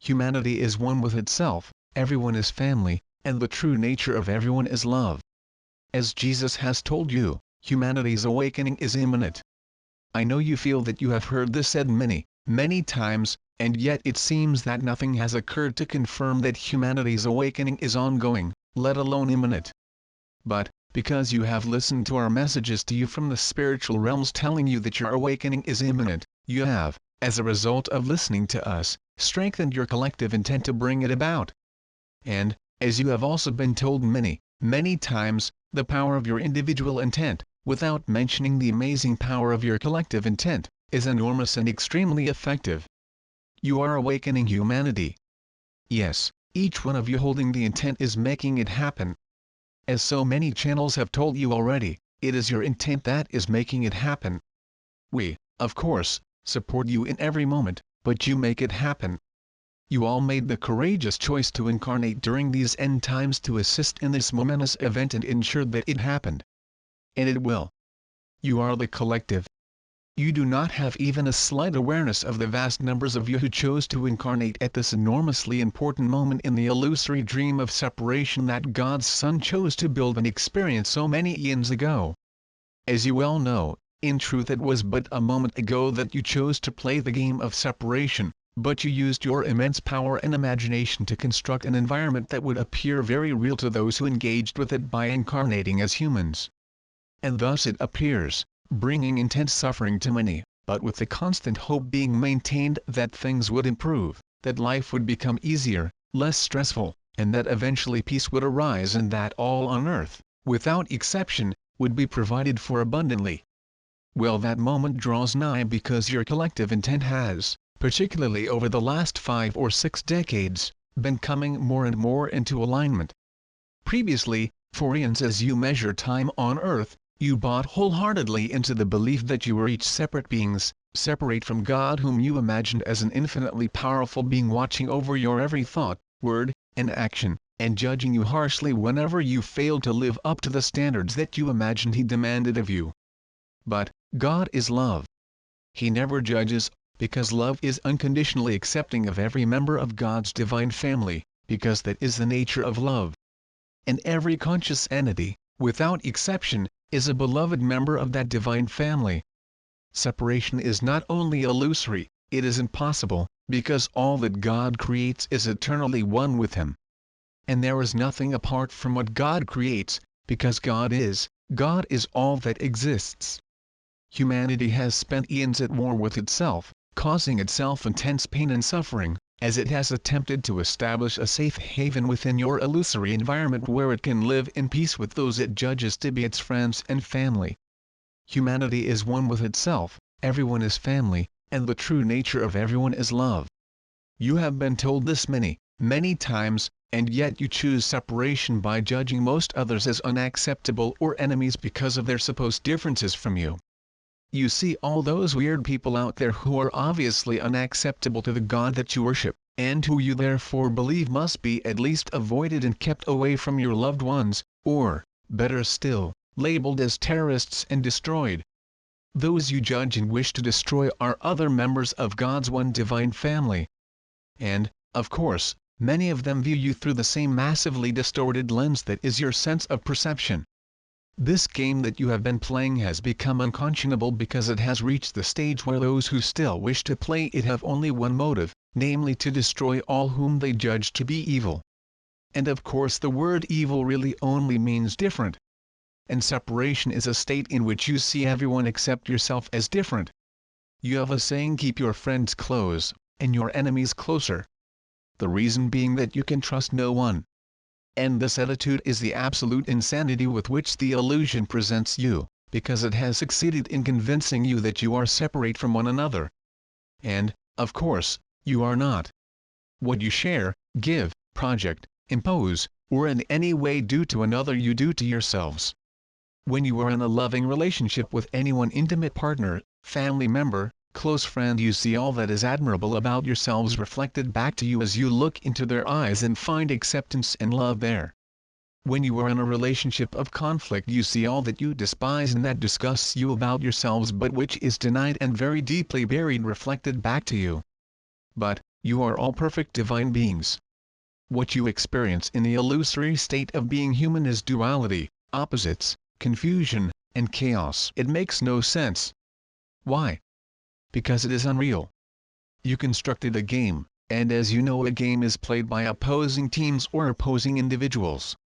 Humanity is one with itself, everyone is family, and the true nature of everyone is love. As Jesus has told you, humanity's awakening is imminent. I know you feel that you have heard this said many, many times, and yet it seems that nothing has occurred to confirm that humanity's awakening is ongoing, let alone imminent. But, because you have listened to our messages to you from the spiritual realms telling you that your awakening is imminent, you have, as a result of listening to us, strengthened your collective intent to bring it about. And, as you have also been told many, many times, the power of your individual intent, without mentioning the amazing power of your collective intent, is enormous and extremely effective. You are awakening humanity. Yes, each one of you holding the intent is making it happen. As so many channels have told you already, it is your intent that is making it happen. We, of course, support you in every moment, but you make it happen. You all made the courageous choice to incarnate during these end times to assist in this momentous event and ensure that it happened. And it will. You are the collective. You do not have even a slight awareness of the vast numbers of you who chose to incarnate at this enormously important moment in the illusory dream of separation that God's Son chose to build and experience so many eons ago. As you well know, in truth it was but a moment ago that you chose to play the game of separation, but you used your immense power and imagination to construct an environment that would appear very real to those who engaged with it by incarnating as humans. And thus it appears, bringing intense suffering to many, but with the constant hope being maintained that things would improve, that life would become easier, less stressful, and that eventually peace would arise and that all on earth, without exception, would be provided for abundantly. Well, that moment draws nigh because your collective intent has, particularly over the last 5 or 6 decades, been coming more and more into alignment. Previously, for eons as you measure time on earth, you bought wholeheartedly into the belief that you were each separate beings, separate from God whom you imagined as an infinitely powerful being watching over your every thought, word, and action, and judging you harshly whenever you failed to live up to the standards that you imagined He demanded of you. But, God is love. He never judges, because love is unconditionally accepting of every member of God's divine family, because that is the nature of love. And every conscious entity, without exception, is a beloved member of that divine family. Separation is not only illusory, it is impossible, because all that God creates is eternally one with Him. And there is nothing apart from what God creates, because God is all that exists. Humanity has spent eons at war with itself, causing itself intense pain and suffering, as it has attempted to establish a safe haven within your illusory environment where it can live in peace with those it judges to be its friends and family. Humanity is one with itself, everyone is family, and the true nature of everyone is love. You have been told this many, many times, and yet you choose separation by judging most others as unacceptable or enemies because of their supposed differences from you. You see all those weird people out there who are obviously unacceptable to the God that you worship, and who you therefore believe must be at least avoided and kept away from your loved ones, or, better still, labeled as terrorists and destroyed. Those you judge and wish to destroy are other members of God's one divine family. And, of course, many of them view you through the same massively distorted lens that is your sense of perception. This game that you have been playing has become unconscionable because it has reached the stage where those who still wish to play it have only one motive, namely to destroy all whom they judge to be evil. And of course the word evil really only means different. And separation is a state in which you see everyone except yourself as different. You have a saying, keep your friends close, and your enemies closer. The reason being that you can trust no one. And this attitude is the absolute insanity with which the illusion presents you, because it has succeeded in convincing you that you are separate from one another. And, of course, you are not. What you share, give, project, impose, or in any way do to another you do to yourselves. When you are in a loving relationship with any one intimate partner, family member, close friend, you see all that is admirable about yourselves reflected back to you as you look into their eyes and find acceptance and love there. When you are in a relationship of conflict, you see all that you despise and that disgusts you about yourselves but which is denied and very deeply buried reflected back to you. But, you are all perfect divine beings. What you experience in the illusory state of being human is duality, opposites, confusion, and chaos. It makes no sense. Why? Because it is unreal. You constructed a game, and as you know, a game is played by opposing teams or opposing individuals.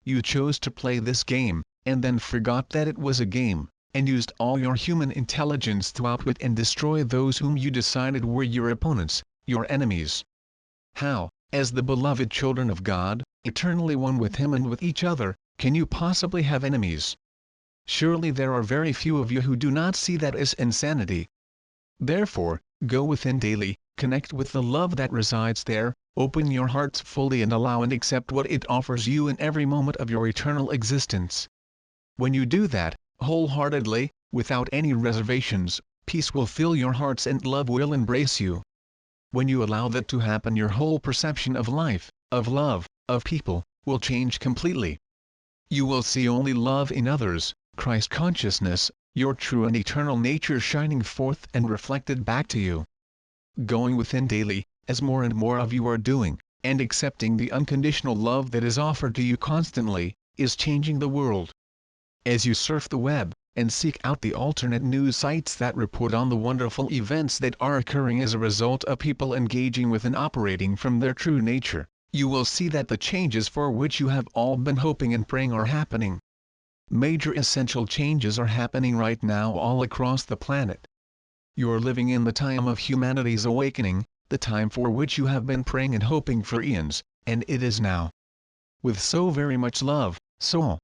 You chose to play this game, and then forgot that it was a game, and used all your human intelligence to outwit and destroy those whom you decided were your opponents, your enemies. How, as the beloved children of God, eternally one with Him and with each other, can you possibly have enemies? Surely there are very few of you who do not see that as insanity. Therefore, go within daily, connect with the love that resides there, open your hearts fully and allow and accept what it offers you in every moment of your eternal existence. When you do that, wholeheartedly, without any reservations, peace will fill your hearts and love will embrace you. When you allow that to happen, your whole perception of life, of love, of people, will change completely. You will see only love in others, Christ consciousness, your true and eternal nature shining forth and reflected back to you. Going within daily, as more and more of you are doing, and accepting the unconditional love that is offered to you constantly, is changing the world. As you surf the web, and seek out the alternate news sites that report on the wonderful events that are occurring as a result of people engaging with and operating from their true nature, you will see that the changes for which you have all been hoping and praying are happening. Major essential changes are happening right now all across the planet. You are living in the time of humanity's awakening, the time for which you have been praying and hoping for eons, and it is now. With so very much love, soul,